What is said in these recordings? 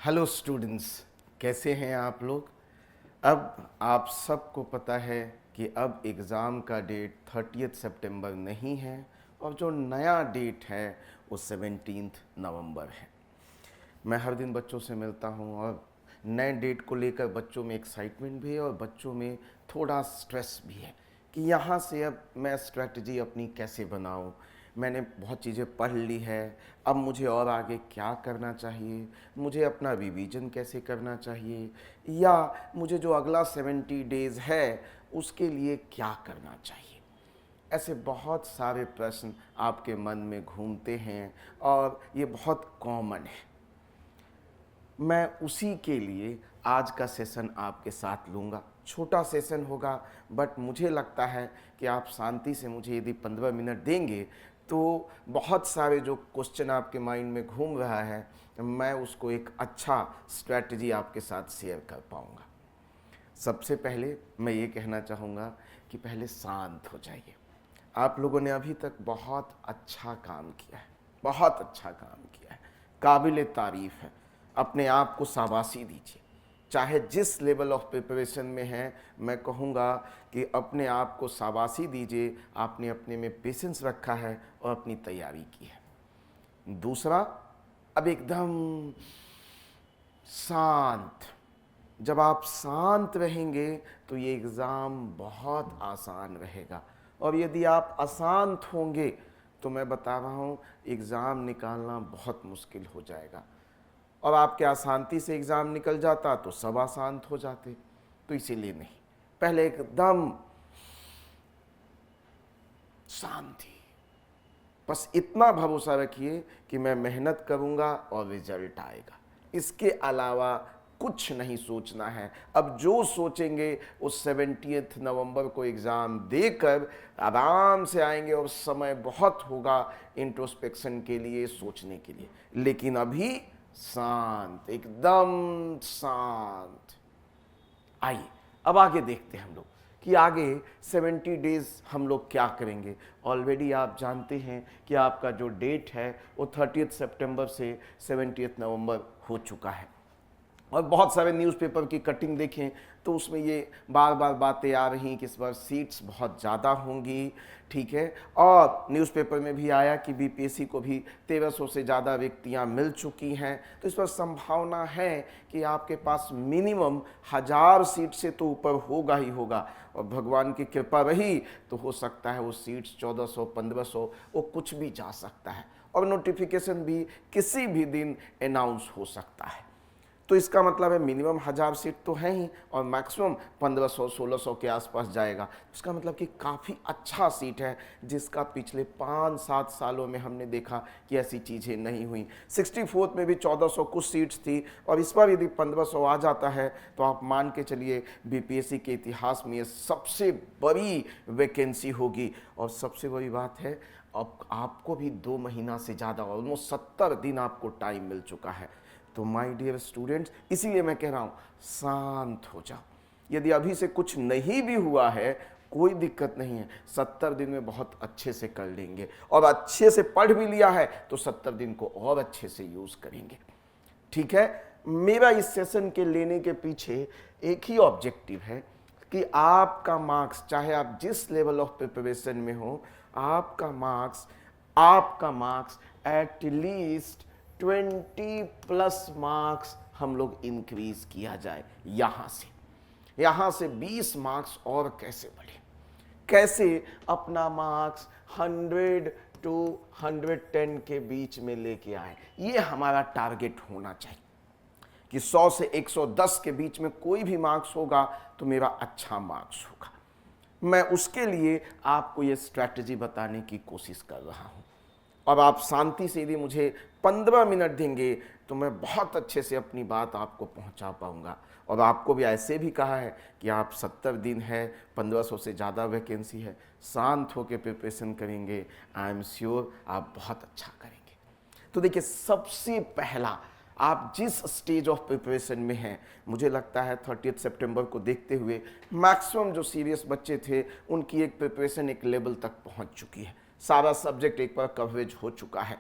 Hello students, कैसे हैं आप लोग। अब आप सबको पता है कि अब एग्ज़ाम का डेट 30 सितंबर नहीं है और जो नया डेट है वो 17 नवंबर है। मैं हर दिन बच्चों से मिलता हूँ और नए डेट को लेकर बच्चों में एक्साइटमेंट भी है और बच्चों में थोड़ा स्ट्रेस भी है कि यहाँ से अब मैं स्ट्रेटजी अपनी कैसे बनाऊँ। मैंने बहुत चीज़ें पढ़ ली है, अब मुझे और आगे क्या करना चाहिए, मुझे अपना रिवीजन कैसे करना चाहिए, या मुझे जो अगला 70 डेज़ है उसके लिए क्या करना चाहिए। ऐसे बहुत सारे प्रश्न आपके मन में घूमते हैं और ये बहुत कॉमन है। मैं उसी के लिए आज का सेशन आपके साथ लूँगा। छोटा सेशन होगा, बट मुझे लगता है कि आप शांति से मुझे यदि 15 मिनट देंगे तो बहुत सारे जो क्वेश्चन आपके माइंड में घूम रहा है मैं उसको एक अच्छा स्ट्रैटेजी आपके साथ शेयर कर पाऊँगा। सबसे पहले मैं ये कहना चाहूँगा कि पहले शांत हो जाइए। आप लोगों ने अभी तक बहुत अच्छा काम किया है, बहुत अच्छा काम किया है, काबिल तारीफ़ है। अपने आप को शाबाशी दीजिए। चाहे जिस लेवल ऑफ प्रिपरेशन में हैं, मैं कहूँगा कि अपने आप को शाबाशी दीजिए। आपने अपने में पेशेंस रखा है और अपनी तैयारी की है। दूसरा, अब एकदम शांत। जब आप शांत रहेंगे तो ये एग्ज़ाम बहुत आसान रहेगा, और यदि आप अशांत होंगे तो मैं बता रहा हूँ एग्ज़ाम निकालना बहुत मुश्किल हो जाएगा। और आपके अशांति से एग्ज़ाम निकल जाता तो सब अशांत हो जाते, तो इसीलिए नहीं, पहले एकदम शांति। बस इतना भरोसा रखिए कि मैं मेहनत करूँगा और रिजल्ट आएगा। इसके अलावा कुछ नहीं सोचना है। अब जो सोचेंगे उस 17 नवंबर को एग्ज़ाम देकर आराम से आएंगे और समय बहुत होगा इंट्रोस्पेक्शन के लिए, सोचने के लिए। लेकिन अभी शांत, एकदम शांत। आइए अब आगे देखते हैं हम लोग कि आगे 70 डेज़ हम लोग क्या करेंगे। ऑलरेडी आप जानते हैं कि आपका जो डेट है वो 30 सितंबर से 70 नवंबर हो चुका है, और बहुत सारे न्यूज़पेपर की कटिंग देखें तो उसमें ये बार बार बातें आ रही कि इस बार सीट्स बहुत ज़्यादा होंगी, ठीक है। और न्यूज़पेपर में भी आया कि बीपीएससी को भी 1300 से ज़्यादा रिक्तियाँ मिल चुकी हैं, तो इस पर संभावना है कि आपके पास मिनिमम 1000 सीट से तो ऊपर होगा ही होगा, और भगवान की कृपा रही तो हो सकता है वो सीट्स 1400 1500 वो कुछ भी जा सकता है, और नोटिफिकेशन भी किसी भी दिन अनाउंस हो सकता है। तो इसका मतलब है मिनिमम 1000 सीट तो है ही, और मैक्सिमम 1500 1600 के आसपास जाएगा। इसका मतलब कि काफ़ी अच्छा सीट है, जिसका पिछले 5-7 सालों में हमने देखा कि ऐसी चीज़ें नहीं हुई। 64th में भी 1400 कुछ सीट्स थी, और इस बार यदि 1500 आ जाता है तो आप मान के चलिए बीपीएससी के इतिहास में ये सबसे बड़ी वैकेंसी होगी। और सबसे बड़ी बात है, अब आपको भी 2 महीना से ज़्यादा, ऑलमोस्ट 70 दिन आपको टाइम मिल चुका है। तो माय डियर स्टूडेंट्स, इसीलिए मैं कह रहा हूँ शांत हो जाओ। यदि अभी से कुछ नहीं भी हुआ है कोई दिक्कत नहीं है, 70 दिन में बहुत अच्छे से कर लेंगे, और अच्छे से पढ़ भी लिया है तो 70 दिन को और अच्छे से यूज़ करेंगे, ठीक है। मेरा इस सेशन के लेने के पीछे एक ही ऑब्जेक्टिव है कि आपका मार्क्स, चाहे आप जिस लेवल ऑफ प्रिपरेशन में हो, आपका मार्क्स एटलीस्ट 20+ मार्क्स हम लोग इंक्रीज किया जाए। यहाँ से 20 मार्क्स और कैसे बढ़े, कैसे अपना मार्क्स 100 to 110 के बीच में लेके आए, ये हमारा टारगेट होना चाहिए कि 100 से 110 के बीच में कोई भी मार्क्स होगा तो मेरा अच्छा मार्क्स होगा। मैं उसके लिए आपको ये स्ट्रैटेजी बताने की कोशिश कर रहा हूँ, और आप शांति से यदि मुझे 15 मिनट देंगे तो मैं बहुत अच्छे से अपनी बात आपको पहुंचा पाऊंगा। और आपको भी ऐसे भी कहा है कि आप 70 दिन है, 1500 से ज़्यादा वैकेंसी है, शांत होकर प्रिपरेशन करेंगे, आई एम श्योर आप बहुत अच्छा करेंगे। तो देखिए, सबसे पहला, आप जिस स्टेज ऑफ प्रिपरेशन में हैं, मुझे लगता है 30 सितंबर को देखते हुए मैक्सिमम जो सीरियस बच्चे थे उनकी एक प्रिपरेशन एक लेवल तक पहुंच चुकी है, सारा सब्जेक्ट एक बार कवरेज हो चुका है।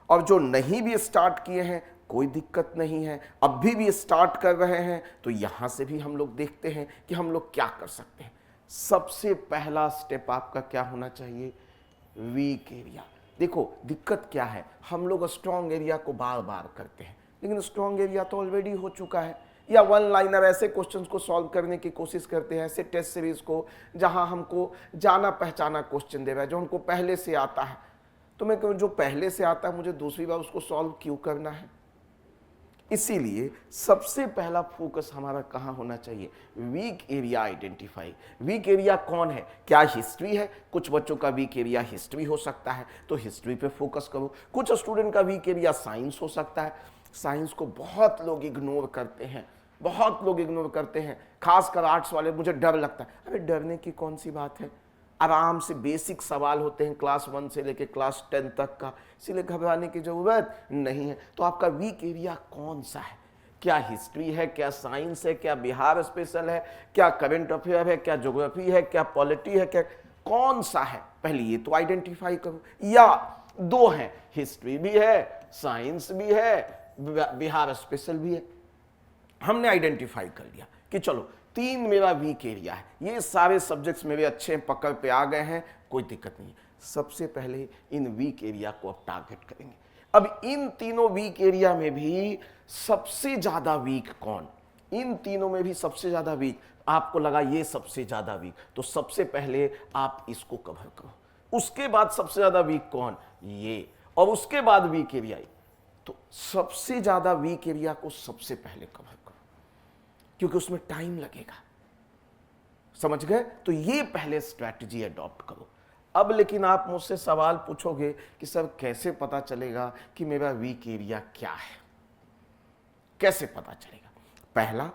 और जो नहीं भी स्टार्ट किए हैं कोई दिक्कत नहीं है, अब भी स्टार्ट कर रहे हैं तो यहां से भी हम लोग देखते हैं कि हम लोग क्या कर सकते हैं। सबसे पहला स्टेप आपका क्या होना चाहिए, वीक एरिया। देखो दिक्कत क्या है, हम लोग स्ट्रॉन्ग एरिया को बार बार करते हैं, लेकिन स्ट्रॉन्ग एरिया तो ऑलरेडी हो चुका है। या वन लाइनर ऐसे क्वेश्चंस को सॉल्व करने की कोशिश करते हैं, ऐसे टेस्ट सीरीज को जहां हमको जाना पहचाना क्वेश्चन दे रहा है, जो हमको पहले से आता है। तो मैं कहूँ जो पहले से आता है मुझे दूसरी बार उसको सॉल्व क्यों करना है। इसीलिए सबसे पहला फोकस हमारा कहां होना चाहिए, week area identify. Week area कौन है, क्या हिस्ट्री है, कुछ बच्चों का वीक एरिया हिस्ट्री हो सकता है तो हिस्ट्री पे फोकस करो। कुछ स्टूडेंट का वीक एरिया साइंस हो सकता है, साइंस को बहुत लोग इग्नोर करते हैं, बहुत लोग इग्नोर करते हैं, खासकर आर्ट्स वाले। मुझे डर लगता है, अरे डरने की कौन सी बात है, आराम से बेसिक सवाल होते हैं क्लास 1 से लेकर क्लास 10 तक का, इसीलिए घबराने की जरूरत नहीं है। तो आपका वीक एरिया कौन सा है, क्या हिस्ट्री है, क्या साइंस है, क्या बिहार स्पेशल है, क्या करंट अफेयर है, क्या ज्योग्राफी है, क्या पॉलिटी है, क्या कौन सा है, पहले ये तो आइडेंटिफाई करो। या दो हैं, हिस्ट्री भी है, साइंस भी है, बिहार स्पेशल भी है। हमने आइडेंटिफाई कर लिया कि चलो 3 मेरा वीक एरिया है, ये सारे सब्जेक्ट्स मेरे अच्छे पकड़ पे आ गए हैं, कोई दिक्कत नहीं। सबसे पहले इन वीक एरिया को अब टारगेट करेंगे। अब इन तीनों वीक एरिया में भी सबसे ज्यादा वीक कौन, इन तीनों में भी सबसे ज्यादा वीक आपको लगा ये सबसे ज्यादा वीक, तो सबसे पहले आप इसको कवर करो। उसके बाद सबसे ज्यादा वीक कौन, ये, और उसके बाद वीक एरिया। तो सबसे ज्यादा वीक एरिया को सबसे पहले कवर करो, क्योंकि उसमें टाइम लगेगा, समझ गए। तो ये पहले स्ट्रैटेजी अडॉप्ट करो। अब लेकिन आप मुझसे सवाल पूछोगे कि सर कैसे पता चलेगा कि मेरा वीक एरिया क्या है, कैसे पता चलेगा। पहला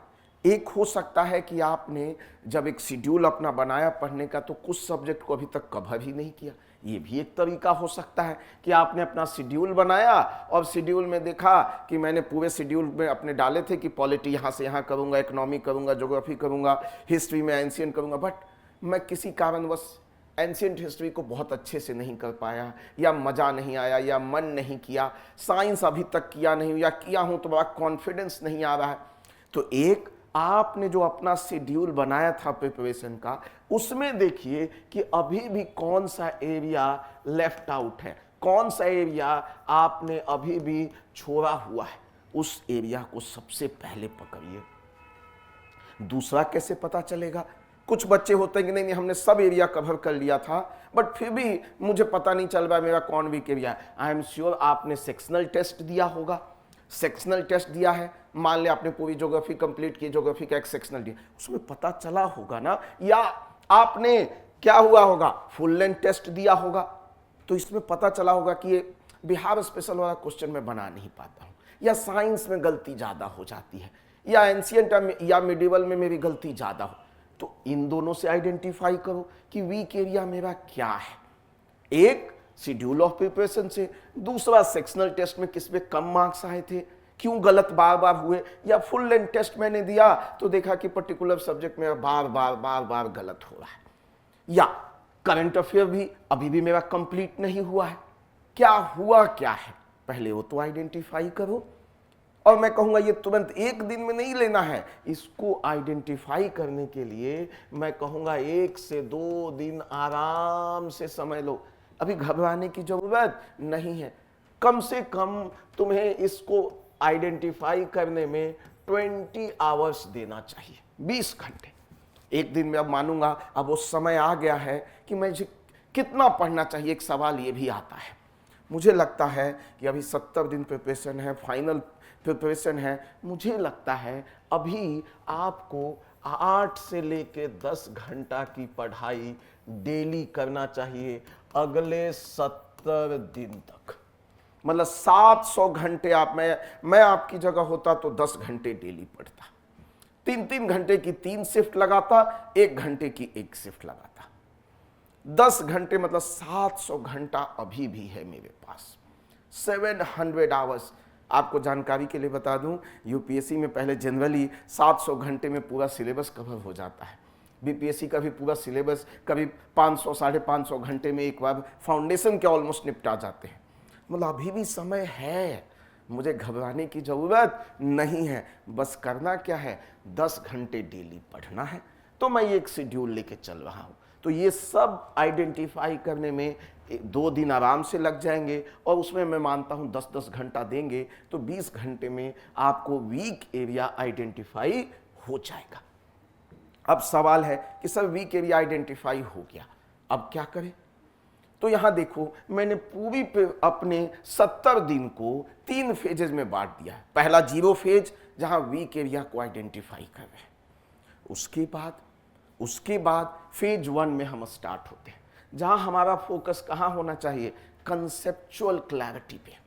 एक हो सकता है कि आपने जब एक शेड्यूल अपना बनाया पढ़ने का तो कुछ सब्जेक्ट को अभी तक कवर ही नहीं किया। ये भी एक तरीका हो सकता है कि आपने अपना शेड्यूल बनाया और शेड्यूल में देखा कि मैंने पूरे शेड्यूल में अपने डाले थे कि पॉलिटी यहाँ से यहाँ करूँगा, इकोनॉमी करूँगा, ज्योग्राफी करूँगा, हिस्ट्री में एंशिएंट करूँगा, बट मैं किसी कारणवश एंशिएंट हिस्ट्री को बहुत अच्छे से नहीं कर पाया, या मज़ा नहीं आया, या मन नहीं किया, साइंस अभी तक किया नहीं, या किया हूँ तो बड़ा कॉन्फिडेंस नहीं आ रहा है। तो एक आपने जो अपना शेड्यूल बनाया था प्रिपरेशन का, उसमें देखिए कि अभी भी कौन सा एरिया लेफ्ट आउट है, कौन सा एरिया आपने अभी भी छोड़ा हुआ है, उस एरिया को सबसे पहले पकड़िए। दूसरा कैसे पता चलेगा, कुछ बच्चे होते हैं कि नहीं हमने सब एरिया कवर कर लिया था बट फिर भी मुझे पता नहीं चल रहा मेरा कौन वीक एरिया है। आई एम श्योर आपने सेक्शनल टेस्ट दिया होगा, सेक्शनल टेस्ट दिया है, मान लिया आपने पूरी ज्योग्राफी कंप्लीट की, ज्योग्राफी का एक सेक्शनल दिया, उसमें पता चला होगा ना। या आपने क्या हुआ होगा, फुल लेंथ टेस्ट दिया होगा, तो इसमें पता चला होगा कि ये बिहार स्पेशल वाला क्वेश्चन मैं बना नहीं पाता हूँ, या साइंस में गलती ज़्यादा हो जाती है, या एंशिएंट या मिडिवल में मेरी गलती ज़्यादा हो। तो इन दोनों से आइडेंटिफाई करो कि वीक एरिया मेरा क्या है। एक शेड्यूल ऑफ प्रिपरेशन से, दूसरा सेक्शनल टेस्ट में किस पे कम मार्क्स आए थे, क्यों गलत बार बार हुए, या फुल लेंथ टेस्ट मैंने दिया तो देखा कि पर्टिकुलर सब्जेक्ट मेरा बार बार गलत हो रहा है, या करंट अफेयर भी अभी भी मेरा कंप्लीट नहीं हुआ है, क्या हुआ क्या है, पहले वो तो आइडेंटिफाई करो। और मैं कहूंगा ये तुरंत एक दिन में नहीं लेना है, इसको आइडेंटिफाई करने के लिए मैं कहूंगा 1 से 2 दिन आराम से समय लो, अभी घबराने की जरूरत नहीं है। कम से कम तुम्हें इसको आइडेंटिफाई करने में 20 आवर्स देना चाहिए, 20 घंटे। एक दिन में अब मानूंगा अब वो समय आ गया है कि मुझे कितना पढ़ना चाहिए, एक सवाल ये भी आता है। मुझे लगता है कि अभी 70 दिन प्रिपरेशन है, फाइनल प्रिपरेशन है, मुझे लगता है अभी आपको 8 से लेके 10 घंटा की पढ़ाई डेली करना चाहिए अगले 70 दिन तक। मतलब 700 घंटे आप, मैं आपकी जगह होता तो 10 घंटे डेली पढ़ता, 3-3 घंटे की 3 शिफ्ट लगाता, 1 घंटे की 1 शिफ्ट लगाता, 10 घंटे मतलब 700 घंटा अभी भी है मेरे पास, 700 आवर्स। आपको जानकारी के लिए बता दूं, यूपीएससी में पहले जनरली 700 घंटे में पूरा सिलेबस कवर हो जाता है, बीपीएससी का भी पूरा सिलेबस करीब 500 550 घंटे में एक बार फाउंडेशन के ऑलमोस्ट निपटा जाते हैं। मतलब अभी भी समय है, मुझे घबराने की ज़रूरत नहीं है। बस करना क्या है, 10 घंटे डेली पढ़ना है। तो मैं एक शेड्यूल लेके चल रहा हूँ। तो ये सब आइडेंटिफाई करने में 2 दिन आराम से लग जाएंगे, और उसमें मैं मानता हूँ 10-10 घंटा देंगे तो 20 घंटे में आपको वीक एरिया आइडेंटिफाई हो जाएगा। अब सवाल है कि सर वीक एरिया आइडेंटिफाई हो गया, अब क्या करें? तो यहां देखो, मैंने पूरी अपने 70 दिन को 3 फेजेज में बांट दिया है। पहला 0 फेज, जहां वीक एरिया को आइडेंटिफाई कर रहे हैं। उसके बाद फेज 1 में हम स्टार्ट होते हैं, जहां हमारा फोकस कहां होना चाहिए, कंसेप्चुअल क्लैरिटी पे।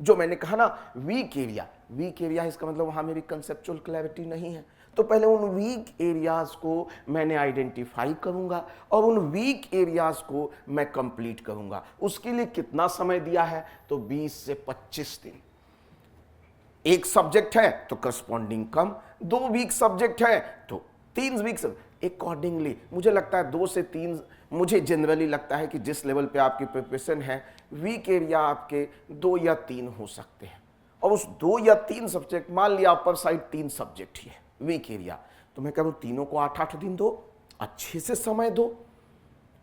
जो मैंने कहा ना, वीक एरिया, इसका मतलब वहां मेरी कंसेप्चुअल क्लैरिटी नहीं है। तो पहले उन वीक एरियाज को मैंने आइडेंटिफाई करूंगा और उन वीक एरियाज को मैं कंप्लीट करूंगा। उसके लिए कितना समय दिया है, तो 20 से 25 दिन। एक सब्जेक्ट है तो करस्पॉन्डिंग कम, 2 वीक सब्जेक्ट है तो 3 वीक। अकॉर्डिंगली मुझे लगता है 2 से 3, मुझे जनरली लगता है कि जिस लेवल पे आपकी प्रिपरेशन है, वीक एरिया आपके 2 या 3 हो सकते हैं। और उस 2 या 3 सब्जेक्ट, मान लिया अपर साइड 3 सब्जेक्ट ही है वीक एरिया, तो मैं कह रहा हूं तीनों को 8-8 दिन दो, अच्छे से समय दो।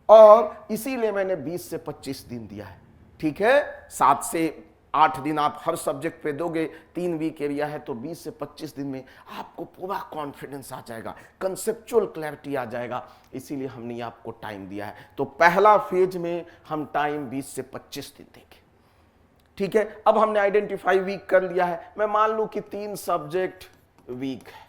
और इसीलिए मैंने 20 से 25 दिन दिया है। ठीक है, 7 से 8 दिन आप हर सब्जेक्ट पे दोगे, 3 वीक एरिया है, तो 20 से 25 दिन में आपको पूरा कॉन्फिडेंस आ जाएगा, कंसेप्चुअल क्लैरिटी आ जाएगा। इसीलिए हमने आपको टाइम दिया है। तो पहला फेज में हम टाइम 20 से 25 दिन देंगे। ठीक है, अब हमने आइडेंटिफाई वीक कर लिया है। मैं मान लूं कि 3 सब्जेक्ट वीक है।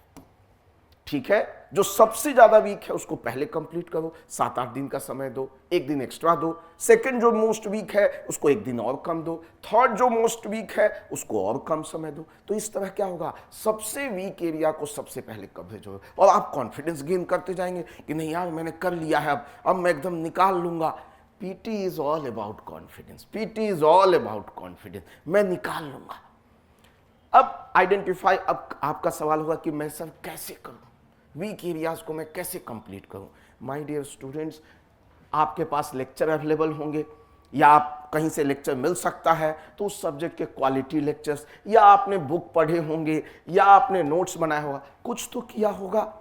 ठीक है, जो सबसे ज्यादा वीक है उसको पहले कंप्लीट करो, 7-8 दिन का समय दो, 1 दिन एक्स्ट्रा दो। सेकंड जो मोस्ट वीक है उसको 1 दिन और कम दो। थर्ड जो मोस्ट वीक है उसको और कम समय दो। तो इस तरह क्या होगा, सबसे वीक एरिया को सबसे पहले कवरेज होगा, और आप कॉन्फिडेंस गेन करते जाएंगे कि नहीं यार मैंने कर लिया है, अब मैं एकदम निकाल लूंगा। PT is all about confidence, PT is all about confidence, मैं निकाल लूंगा। अब आइडेंटिफाई, अब आपका सवाल होगा कि मैं सर कैसे करूं, वीक एरियाज को मैं कैसे कंप्लीट करूं? माय डियर स्टूडेंट्स, आपके पास लेक्चर अवेलेबल होंगे या आप कहीं से लेक्चर मिल सकता है, तो उस सब्जेक्ट के क्वालिटी लेक्चर्स, या आपने बुक पढ़े होंगे या आपने नोट्स बनाया होगा, कुछ तो किया होगा।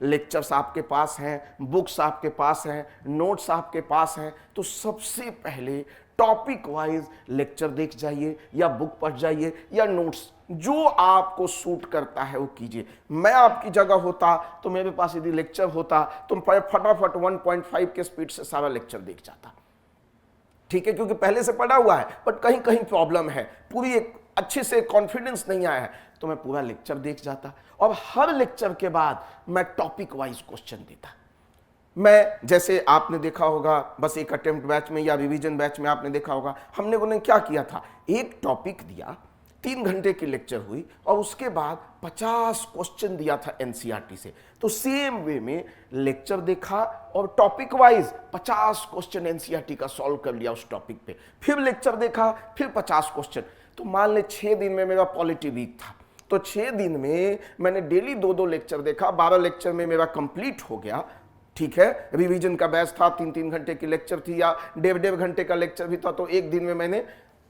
लेक्चर्स आपके पास हैं, बुक्स आपके पास हैं, नोट्स आपके पास हैं। तो सबसे पहले टॉपिक वाइज लेक्चर देख जाइए, या बुक पढ़ जाइए, या नोट्स, जो आपको सूट करता है वो कीजिए। मैं आपकी जगह होता तो मेरे पास यदि लेक्चर होता तो फटाफट 1.5 के स्पीड से सारा लेक्चर देख जाता। ठीक है, क्योंकि पहले से पढ़ा हुआ है, बट कहीं कहीं प्रॉब्लम है, पूरी एक अच्छे से कॉन्फिडेंस नहीं आया है, तो मैं पूरा लेक्चर देख जाता। और हर लेक्चर के बाद मैं टॉपिक वाइज क्वेश्चन देता। मैं, जैसे आपने देखा होगा, बस एक अटेम्प्ट बैच में या रिवीजन बैच में आपने देखा होगा, हमने उन्हें क्या किया था, एक टॉपिक दिया, 3 घंटे की लेक्चर हुई, और उसके बाद 50 क्वेश्चन दिया था एनसीईआरटी से। तो सेम वे में लेक्चर देखा और टॉपिक वाइज 50 क्वेश्चन एनसीईआरटी का सॉल्व कर लिया उस टॉपिक पे, फिर लेक्चर देखा, फिर 50 क्वेश्चन। तो मान ले 6 दिन में मेरा पॉलिटी वीक था, तो 6 दिन में मैंने डेली 2-2 लेक्चर देखा, 12 लेक्चर में मेरा कंप्लीट हो गया। ठीक है, रिवीजन का बैच था, 3-3 घंटे की लेक्चर थी, या 1.5 घंटे का लेक्चर भी था, तो एक दिन में मैंने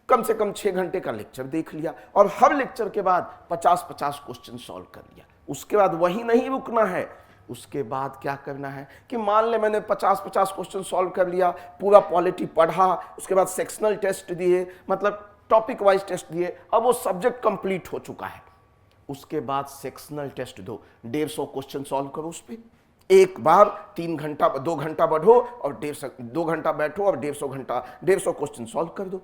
कम से कम 6 घंटे का लेक्चर देख लिया, और हर लेक्चर के बाद 50-50 क्वेश्चन सॉल्व कर लिया। उसके बाद वही नहीं रुकना है, उसके बाद क्या करना है कि मान ले मैंने 50-50 क्वेश्चन सॉल्व कर लिया, पूरा पॉलिटी पढ़ा, उसके बाद सेक्शनल टेस्ट दिए, मतलब टॉपिक वाइज टेस्ट दिए, अब वो सब्जेक्ट कंप्लीट हो चुका है। उसके बाद सेक्शनल टेस्ट दो, 150 क्वेश्चन सॉल्व करो उस पर। एक बार 3 घंटा 2 घंटा बढ़ो और 2 घंटा बैठो और 150 क्वेश्चन सॉल्व कर दो।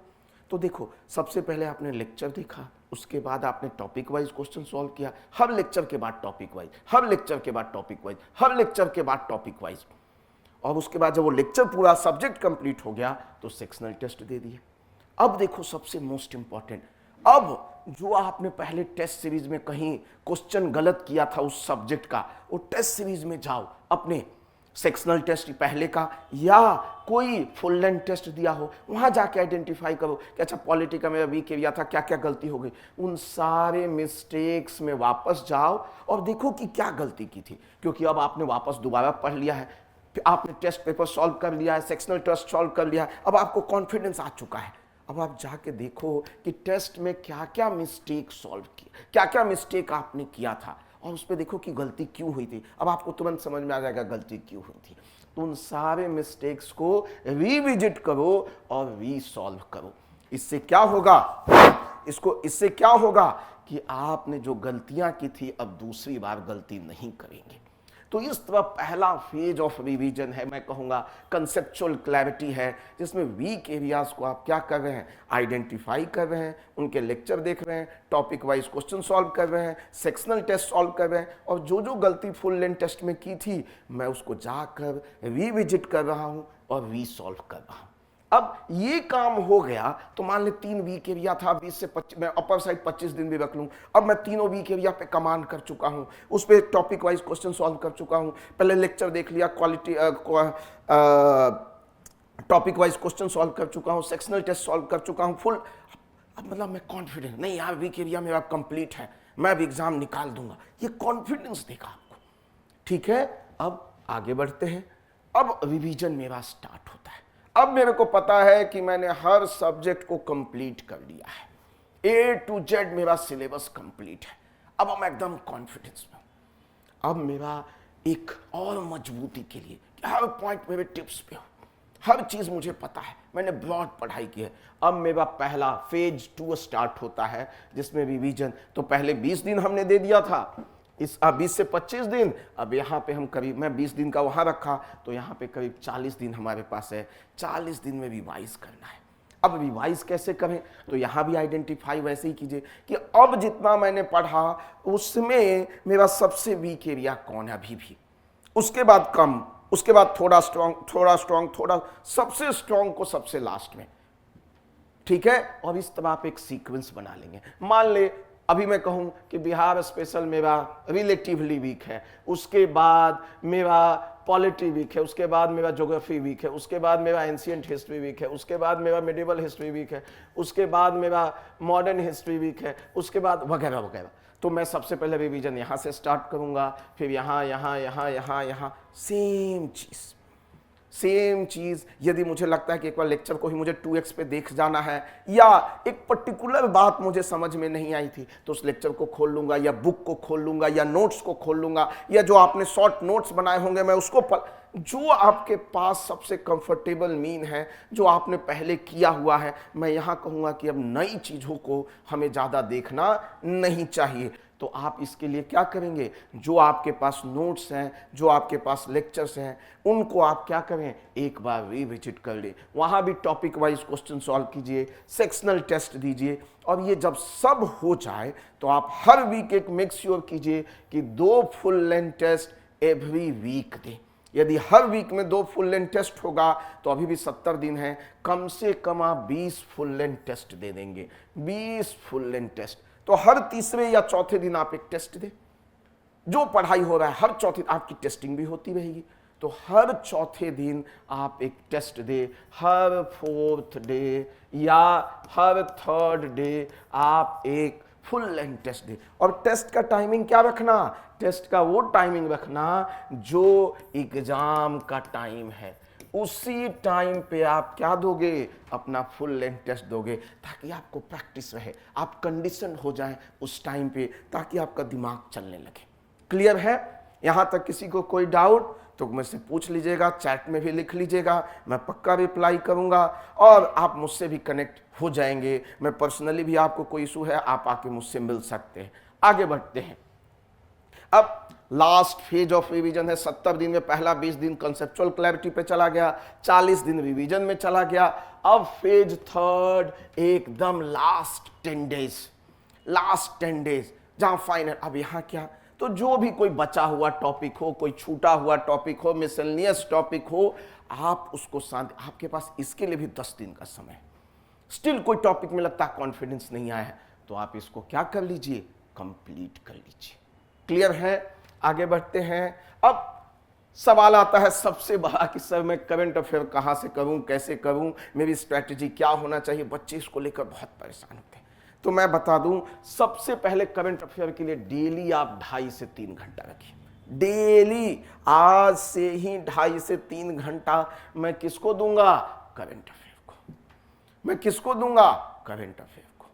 तो देखो, सबसे पहले आपने लेक्चर देखा, उसके बाद आपने टॉपिक वाइज क्वेश्चन सॉल्व किया, हर लेक्चर के बाद टॉपिक वाइज, हर लेक्चर के बाद टॉपिक वाइज, हर लेक्चर के बाद टॉपिक वाइज, और उसके बाद जब वो लेक्चर पूरा सब्जेक्ट कंप्लीट हो गया तो सेक्शनल टेस्ट दे दिए। अब देखो सबसे मोस्ट इंपॉर्टेंट, अब जो आपने पहले टेस्ट सीरीज में कहीं क्वेश्चन गलत किया था उस सब्जेक्ट का, वो टेस्ट सीरीज में जाओ, अपने सेक्शनल टेस्ट पहले का या कोई फुल लेंथ टेस्ट दिया हो, वहां जाके आइडेंटिफाई करो कि अच्छा पॉलिटी का मेरा वीक एरिया था, क्या क्या गलती हो गई। उन सारे मिस्टेक्स में वापस जाओ और देखो कि क्या गलती की थी, क्योंकि अब आपने वापस दोबारा पढ़ लिया है, आपने टेस्ट पेपर सॉल्व कर लिया है, सेक्शनल टेस्ट सॉल्व कर लिया है, अब आपको कॉन्फिडेंस आ चुका है। अब आप जाके देखो कि टेस्ट में क्या क्या मिस्टेक सॉल्व किया, क्या क्या मिस्टेक आपने किया था, और उस पर देखो कि गलती क्यों हुई थी। अब आपको तुरंत समझ में आ जाएगा गलती क्यों हुई थी। तो उन सारे मिस्टेक्स को रिविजिट करो और रीसॉल्व करो। इससे क्या होगा, इससे क्या होगा कि आपने जो गलतियां की थी अब दूसरी बार गलती नहीं करेंगे। तो इस तरह पहला फेज ऑफ रिवीजन है, मैं कहूँगा कंसेप्चुअल क्लैरिटी है, जिसमें वीक एरियाज को आप क्या कर रहे हैं, आइडेंटिफाई कर रहे हैं, उनके लेक्चर देख रहे हैं, टॉपिक वाइज क्वेश्चन सॉल्व कर रहे हैं, सेक्शनल टेस्ट सॉल्व कर रहे हैं, और जो जो गलती फुल लेंथ टेस्ट में की थी मैं उसको जाकर रिविजिट कर रहा हूँ और रीसॉल्व कर रहा हूँ। अब ये काम हो गया तो मान ले 3 वीक एरिया था, 20 से 25, मैं अपर साइड 25 दिन भी रख लूं। अब मैं तीनों वीक एरिया पे कमांड कर चुका हूं, उस पर टॉपिक वाइज क्वेश्चन सॉल्व कर चुका हूं, पहले लेक्चर देख लिया, quality topic wise question solve कर चुका हूं, सेक्शनल टेस्ट सॉल्व कर चुका हूं फुल। अब मतलब मैं कॉन्फिडेंट, नहीं यार वीक एरिया मेरा कंप्लीट है, मैं अब एग्जाम निकाल दूंगा, ये कॉन्फिडेंस देगा आपको। ठीक है, अब आगे बढ़ते हैं। अब रिवीजन मेरा स्टार्ट होता है। अब मेरे को पता है कि मैंने हर सब्जेक्ट को कंप्लीट कर लिया है, A to Z मेरा सिलेबस कंप्लीट है। अब मैं एकदम कॉन्फिडेंस में हूं। अब मेरा एक और मजबूती के लिए हर पॉइंट मेरे टिप्स पे हो, हर चीज मुझे पता है, मैंने ब्रॉड पढ़ाई की है। अब मेरा पहला फेज 2 स्टार्ट होता है, जिसमें रिवीजन तो पहले 20 दिन हमने दे दिया था, इस 20 से 25 दिन, अब यहाँ पे हम करीब, मैं 20 दिन का वहाँ रखा तो यहाँ पे करीब 40 दिन हमारे पास है। 40 दिन में रिवाइज करना है। अब रिवाइज कैसे करें, तो यहाँ भी आइडेंटिफाई वैसे ही कीजिए कि अब जितना मैंने पढ़ा उसमें मेरा सबसे वीक एरिया कौन है अभी भी, उसके बाद कम, उसके बाद थोड़ा स्ट्रॉन्ग, थोड़ा सबसे स्ट्रॉन्ग को सबसे लास्ट में। ठीक है, और इस तरह आप एक सीक्वेंस बना लेंगे। मान ले अभी मैं कहूं कि बिहार स्पेशल मेरा रिलेटिवली वीक है, उसके बाद मेरा पॉलिटी वीक है, उसके बाद मेरा ज्योग्राफी वीक है, उसके बाद मेरा एंशिएंट हिस्ट्री वीक है, उसके बाद मेरा मिडिवल हिस्ट्री वीक है, उसके बाद मेरा मॉडर्न हिस्ट्री वीक है, उसके बाद वगैरह वगैरह। तो मैं सबसे पहले रिवीजन यहाँ से स्टार्ट करूँगा, फिर यहाँ यहाँ यहाँ यहाँ यहाँ सेम चीज। यदि मुझे लगता है कि एक बार लेक्चर को ही मुझे 2x पे देख जाना है, या एक पर्टिकुलर बात मुझे समझ में नहीं आई थी, तो उस लेक्चर को खोल लूंगा, या बुक को खोल लूंगा, या नोट्स को खोल लूंगा, या जो आपने शॉर्ट नोट्स बनाए होंगे मैं उसको जो आपके पास सबसे कंफर्टेबल मीन है, जो आपने पहले किया हुआ है। मैं यहाँ कहूँगा कि अब नई चीज़ों को हमें ज़्यादा देखना नहीं चाहिए। तो आप इसके लिए क्या करेंगे, जो आपके पास नोट्स हैं, जो आपके पास लेक्चर्स हैं, उनको आप क्या करें, एक बार रिविजिट कर ले, वहाँ भी टॉपिक वाइज क्वेश्चन सॉल्व कीजिए, सेक्शनल टेस्ट दीजिए। और ये जब सब हो जाए तो आप हर वीक एक मेक श्योर कीजिए कि 2 full length test every week दें। यदि हर वीक में 2 फुल लेंथ टेस्ट होगा तो अभी भी 70 दिन है, कम से कम आप 20 फुल लेंथ टेस्ट दे देंगे। 20 फुल लेंथ टेस्ट, तो हर तीसरे या चौथे दिन आप एक टेस्ट दें। जो पढ़ाई हो रहा है हर चौथे, आपकी टेस्टिंग भी होती रहेगी, तो हर चौथे दिन आप एक टेस्ट दे, हर 4th डे या हर 3rd डे आप एक फुल लेंथ टेस्ट दे। और टेस्ट का टाइमिंग क्या रखना, टेस्ट का वो टाइमिंग रखना जो एग्जाम का टाइम है, उसी टाइम पे आप क्या दोगे, अपना फुल लेंथ टेस्ट दोगे, ताकि आपको प्रैक्टिस रहे, आप कंडीशन हो जाएं उस टाइम पे, ताकि आपका दिमाग चलने लगे। क्लियर है? यहां तक किसी को कोई डाउट तो मुझसे पूछ लीजिएगा, चैट में भी लिख लीजिएगा, मैं पक्का रिप्लाई करूंगा, और आप मुझसे भी कनेक्ट हो जाएंगे। मैं पर्सनली भी, आपको कोई इशू है आप आके मुझसे मिल सकते हैं। आगे बढ़ते हैं। अब लास्ट फेज ऑफ रिवीजन है। 70 दिन में पहला 20 दिन कंसेप्चुअल क्लैरिटी पे चला गया, 40 दिन रिवीजन में चला गया। अब फेज 3rd, एकदम लास्ट 10 डेज जहां फाइनल। अब यहां क्या, तो जो भी कोई बचा हुआ टॉपिक हो, कोई छूटा हुआ टॉपिक हो, मिसलेनियस टॉपिक हो, आप उसको शांति, आपके पास इसके लिए भी 10 दिन का समय। स्टिल कोई टॉपिक में लगता है कॉन्फिडेंस नहीं आया है, तो आप इसको क्या कर लीजिए, कंप्लीट कर लीजिए। क्लियर है? आगे बढ़ते हैं। अब सवाल आता है सबसे बड़ा कि सर मैं करंट अफेयर कहां से करूं, कैसे करूं, मेरी स्ट्रेटजी क्या होना चाहिए। बच्चे इसको लेकर बहुत परेशान होते हैं। तो मैं बता दूं, सबसे पहले करंट अफेयर के लिए डेली आप 2.5 से 3 घंटा रखिए। डेली आज से ही 2.5 से 3 घंटा मैं किसको दूंगा, करंट अफेयर को। मैं किसको दूंगा? करंट अफेयर को।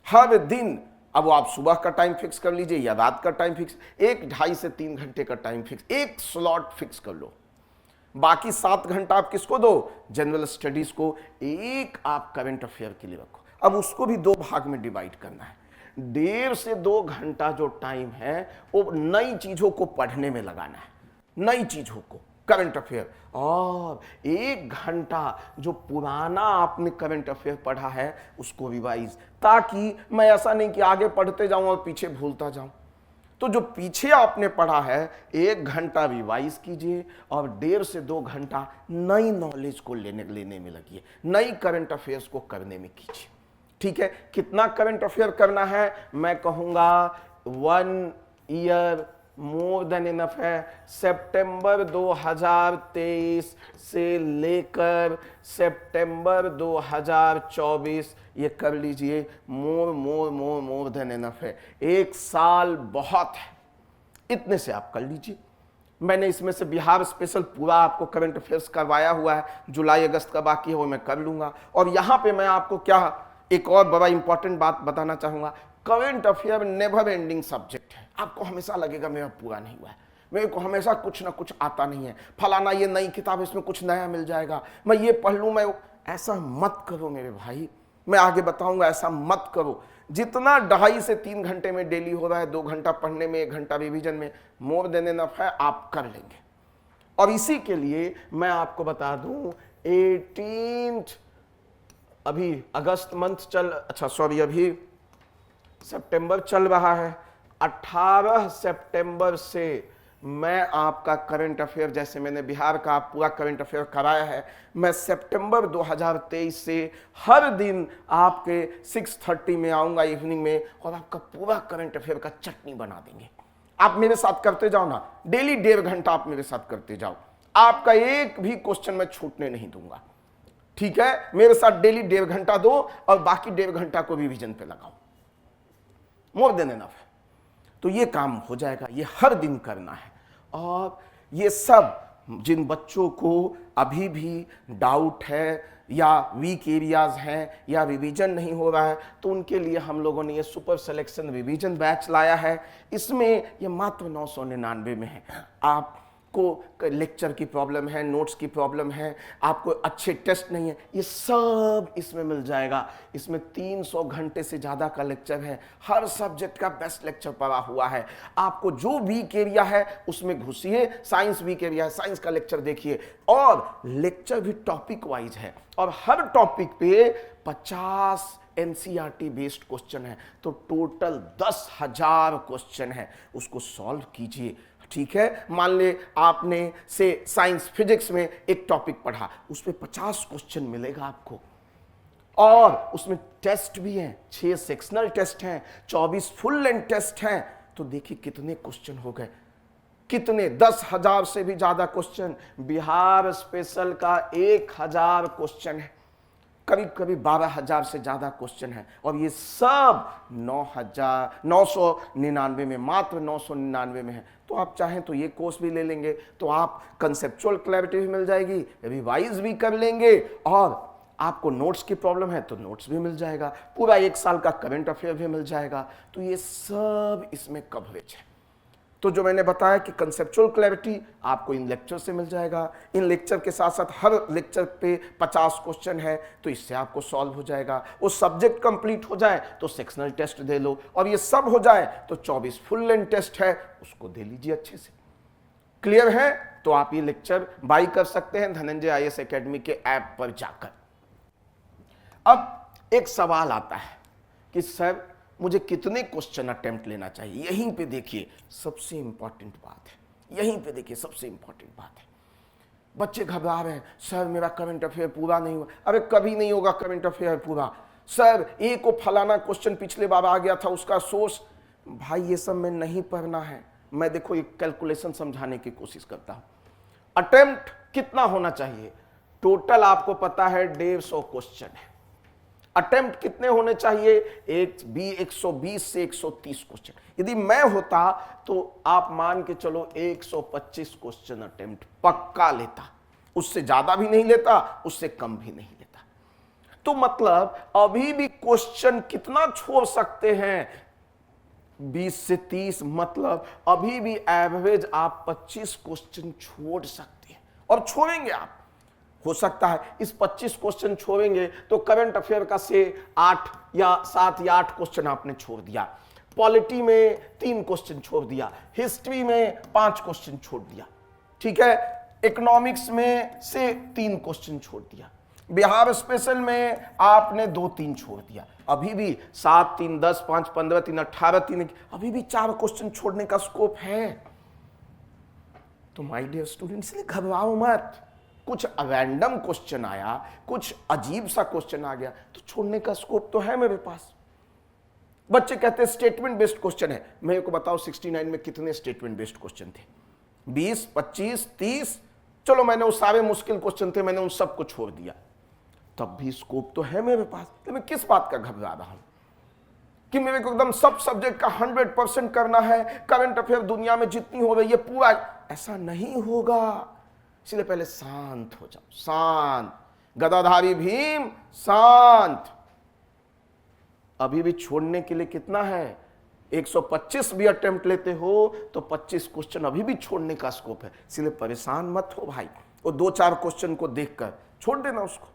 हर दिन, अब आप सुबह का टाइम फिक्स कर लीजिए या रात का टाइम फिक्स, 1 2.5 से 3 घंटे का टाइम फिक्स, एक स्लॉट फिक्स कर लो। बाकी 7 घंटा आप किसको दो? जनरल स्टडीज को। एक आप करंट अफेयर के लिए रखो। अब उसको भी 2 भाग में डिवाइड करना है। 1.5 से 2 घंटा जो टाइम है वो नई चीजों को पढ़ने में लगाना है, नई चीजों को, करंट अफेयर। और 1 घंटा जो पुराना आपने करंट अफेयर पढ़ा है उसको रिवाइज, ताकि मैं ऐसा नहीं कि आगे पढ़ते जाऊं और पीछे भूलता जाऊं। तो जो पीछे आपने पढ़ा है 1 घंटा रिवाइज कीजिए और 1.5 से 2 घंटा नई नॉलेज को लेने में लगिए, नई करंट अफेयर्स को करने में कीजिए। ठीक है, कितना करंट अफेयर करना है? मैं कहूंगा 1 ईयर मोर देन इनफ है। सितंबर 2023 से लेकर सितंबर 2024 ये कर लीजिए, मोर देन इनफ है। 1 साल बहुत है, इतने से आप कर लीजिए। मैंने इसमें से बिहार स्पेशल पूरा आपको करंट अफेयर्स करवाया हुआ है, जुलाई अगस्त का बाकी है वो मैं कर लूंगा। और यहां पे मैं आपको क्या एक और बड़ा इंपॉर्टेंट बात बताना चाहूंगा, current affair never ending subject है। आपको हमेशा लगेगा मेरा पूरा नहीं हुआ है, मेरे को हमेशा कुछ ना कुछ आता नहीं है, फलाना ये नई किताब इसमें कुछ नया मिल जाएगा, मैं ये पढ़ लूं, मैं ऐसा मत करो मेरे भाई, मैं आगे बताऊंगा, ऐसा मत करो। जितना 2.5 से 3 घंटे में डेली हो रहा है, 2 घंटा पढ़ने में, 1 घंटा रिवीजन में, मोर देन इनफ है, आप कर लेंगे। और इसी के लिए मैं आपको बता दूं 18 अभी अगस्त मंथ अभी सितंबर चल रहा है, 18 सितंबर से मैं आपका करंट अफेयर, जैसे मैंने बिहार का पूरा करंट अफेयर कराया है, मैं सितंबर 2023 से हर दिन आपके 6:30 में आऊंगा इवनिंग में और आपका पूरा करंट अफेयर का चटनी बना देंगे। आप मेरे साथ करते जाओ ना, डेली 1.5 घंटा आप मेरे साथ करते जाओ, आपका एक भी क्वेश्चन मैं छूटने नहीं दूंगा। ठीक है, मेरे साथ डेली 1.5 घंटा दो और बाकी 1.5 घंटा को रिवीजन पे लगाओ, मोर देन इनफ है। तो ये काम हो जाएगा, ये हर दिन करना है। और ये सब जिन बच्चों को अभी भी डाउट है या वीक एरियाज हैं या रिवीजन नहीं हो रहा है, तो उनके लिए हम लोगों ने ये सुपर सिलेक्शन रिवीजन बैच लाया है। इसमें ये मात्र 999 में है। आप को लेक्चर की प्रॉब्लम है, नोट्स की प्रॉब्लम है, आपको अच्छे टेस्ट नहीं है, ये सब इसमें मिल जाएगा। इसमें 300 घंटे से ज़्यादा का लेक्चर है, हर सब्जेक्ट का बेस्ट लेक्चर पड़ा हुआ है। आपको जो वीक एरिया है उसमें घुसिए, साइंस वीक एरिया है, साइंस का लेक्चर देखिए, और लेक्चर भी टॉपिक वाइज है और हर टॉपिक पे 50 एनसीईआरटी बेस्ड क्वेश्चन है। तो टोटल 10,000 क्वेश्चन है, उसको सॉल्व कीजिए। ठीक है, मान ले आपने से साइंस फिजिक्स में एक टॉपिक पढ़ा, उस पे 50 क्वेश्चन मिलेगा आपको, और उसमें टेस्ट भी हैं, 6 सेक्शनल टेस्ट हैं, 24 फुल लेंथ टेस्ट हैं। तो देखिए कितने क्वेश्चन हो गए, कितने 10,000 से भी ज्यादा क्वेश्चन। बिहार स्पेशल का 1,000 क्वेश्चन है, करीब करीब 12,000 से ज्यादा क्वेश्चन है, और ये सब 999 में, मात्र 999 में है। तो आप चाहें तो ये कोर्स भी ले लेंगे, तो आप कंसेप्चुअल क्लैरिटी भी मिल जाएगी, रिवाइज भी कर लेंगे, और आपको नोट्स की प्रॉब्लम है तो नोट्स भी मिल जाएगा, पूरा 1 साल का करंट अफेयर भी मिल जाएगा। तो ये सब इसमें कवरेज है। तो जो मैंने बताया कि कंसेप्चुअल क्लैरिटी आपको इन लेक्चर से मिल जाएगा, इन लेक्चर के साथ साथ हर लेक्चर पे 50 क्वेश्चन है, तो इससे आपको सॉल्व हो जाएगा। वो सब्जेक्ट कंप्लीट हो जाए तो सेक्शनल टेस्ट दे लो, और ये सब हो जाए तो 24 फुल लेंथ टेस्ट है, उसको दे लीजिए अच्छे से। क्लियर है? तो आप ये लेक्चर बाई कर सकते हैं धनंजय आईएएस एकेडमी के ऐप पर जाकर। अब एक सवाल आता है कि सर मुझे कितने क्वेश्चन अटेम्प्ट लेना चाहिए? यहीं पे देखिए सबसे इंपॉर्टेंट बात है, यहीं पे देखिए सबसे इंपॉर्टेंट बात है। बच्चे घबरा रहे हैं, सर मेरा करंट अफेयर पूरा नहीं हुआ। अरे कभी नहीं होगा करंट अफेयर पूरा। सर एक को फलाना क्वेश्चन पिछले बार आ गया था, उसका सोर्स, भाई ये सब में नहीं पढ़ना है। मैं देखो एक कैलकुलेशन समझाने की कोशिश करता हूं। अटेम्प्ट कितना होना चाहिए? टोटल आपको पता है 150 क्वेश्चन है। अटेम्प्ट कितने होने चाहिए? 120 से 130 क्वेश्चन। यदि मैं होता तो आप मान के चलो 125 क्वेश्चन अटेम्प्ट पक्का लेता, उससे ज्यादा भी नहीं लेता, उससे कम भी नहीं लेता। तो मतलब अभी भी क्वेश्चन कितना छोड़ सकते हैं, 20 से 30, मतलब अभी भी एवरेज आप 25 क्वेश्चन छोड़ सकते हैं और छोड़ेंगे आप। हो सकता है इस 25 क्वेश्चन छोड़ेंगे तो करंट अफेयर का से 8 या 7 या 8 क्वेश्चन आपने छोड़ दिया, पॉलिटी में 3 क्वेश्चन छोड़ दिया, हिस्ट्री में 5 क्वेश्चन छोड़ दिया, ठीक है, इकोनॉमिक्स में से 3 क्वेश्चन छोड़ दिया, बिहार स्पेशल में आपने 2-3 छोड़ दिया, अभी भी 7, 3, 10, 5, 15, 3, 18, 3, अभी भी 4 क्वेश्चन छोड़ने का स्कोप है। तो माय डियर स्टूडेंट्स, इसलिए घबराओ मत। कुछ रैंडम क्वेश्चन आया, कुछ अजीब सा क्वेश्चन आ गया तो छोड़ने का स्कोप तो है मेरे पास। बच्चे कहते हैं स्टेटमेंट बेस्ड क्वेश्चन है, मेरे को बताओ 69 में कितने स्टेटमेंट बेस्ड क्वेश्चन थे? 20, 25, 30, चलो मैंने वो सारे मुश्किल क्वेश्चन थे, मैंने उन सबको छोड़ दिया, तब भी स्कोप तो है मेरे पास। तो मैं किस बात का घबरा रहा हूं कि मेरे को एकदम सब सब्जेक्ट का 100% करना है, करंट अफेयर दुनिया में जितनी हो रही है पूरा, ऐसा नहीं होगा। इसलिए पहले शांत हो जाओ, शांत, गदाधारी भीम शांत। अभी भी छोड़ने के लिए कितना है? 125 भी अटेम्प्ट लेते हो तो 25 क्वेश्चन अभी भी छोड़ने का स्कोप है, इसलिए परेशान मत हो भाई। वो 2-4 क्वेश्चन को देखकर छोड़ देना उसको।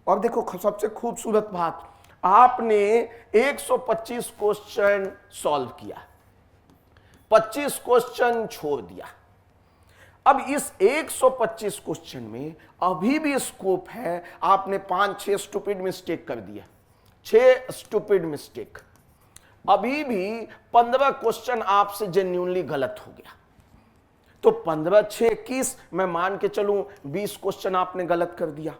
और देखो सबसे खूबसूरत बात, आपने 125 क्वेश्चन सॉल्व किया, 25 क्वेश्चन छोड़ दिया। अब इस 125 क्वेश्चन में अभी भी स्कोप है, आपने 5-6 स्टूपिड मिस्टेक कर दिया, 6 स्टूपिड मिस्टेक, अभी भी 15 क्वेश्चन आपसे जेन्युइनली गलत हो गया। तो 15, 6, 21, मैं मान के चलूं 20 क्वेश्चन आपने गलत कर दिया,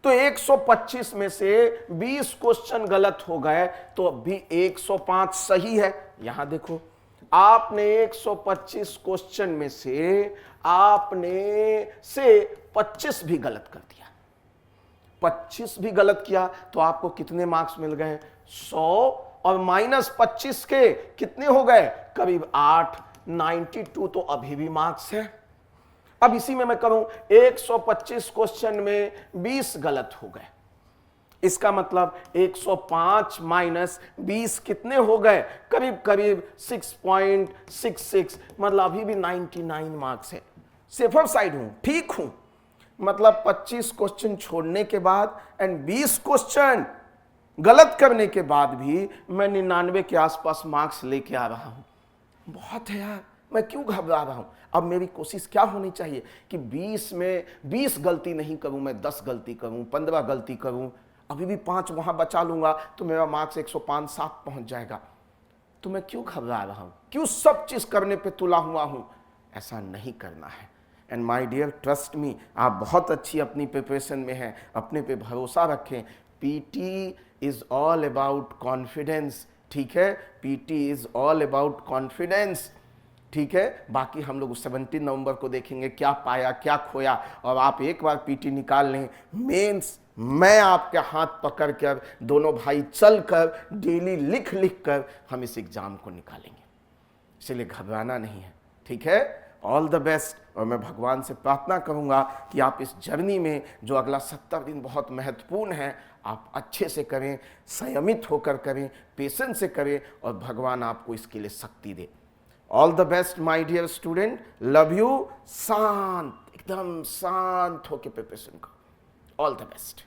तो 125 में से 20 क्वेश्चन गलत हो गए, तो अब भी 105 सही है। यहां देखो, आपने 125 क्वेश्चन में से आपने 25 भी गलत कर दिया, 25 भी गलत किया तो आपको कितने मार्क्स मिल गए? 100, और -25 के कितने हो गए? करीब 8, 92 तो अभी भी मार्क्स है। अब इसी में मैं करूं 125 क्वेश्चन में 20 गलत हो गए, इसका मतलब 105 माइनस 20 कितने हो गए? करीब करीब 6.66, मतलब अभी भी 99 मार्क्स है। सेफर साइड हूं, ठीक हूं, मतलब 25 क्वेश्चन छोड़ने के बाद एंड 20 क्वेश्चन गलत करने के बाद भी मैं 99 के आसपास मार्क्स लेके आ रहा हूं। बहुत है यार, मैं क्यों घबरा रहा हूं? अब मेरी कोशिश क्या होनी चाहिए कि 20 में 20 गलती नहीं करूं, मैं 10 गलती करूं, 15 गलती करूं, अभी भी 5 वहां बचा लूंगा तो मेरा मार्क्स 105-7 पहुंच जाएगा। तो मैं क्यों घबरा रहा हूं? क्यों सब चीज करने पे तुला हुआ हूं? ऐसा नहीं करना है। And my dear, trust me, आप बहुत अच्छी अपनी प्रिपरेशन में हैं, अपने पे भरोसा रखें। PT is all about confidence, ठीक है, PT is all about confidence, ठीक है। बाकी हम लोग 17 नवंबर को देखेंगे क्या पाया क्या खोया, और आप एक बार पीटी निकाल लें, मेंस मैं आपके हाथ पकड़ कर, दोनों भाई चल कर, डेली लिख लिख कर हम इस एग्जाम को निकालेंगे। इसलिए घबराना नहीं है, ठीक है। All the best. और मैं भगवान से प्रार्थना करूंगा कि आप इस जर्नी में जो अगला 70 दिन बहुत महत्वपूर्ण है, आप अच्छे से करें, संयमित होकर करें, पेशेंस से करें, और भगवान आपको इसके लिए शक्ति दे। All the best my dear student, love you. शांत, एकदम शांत होकर प्रिपरेशन करो। All the best.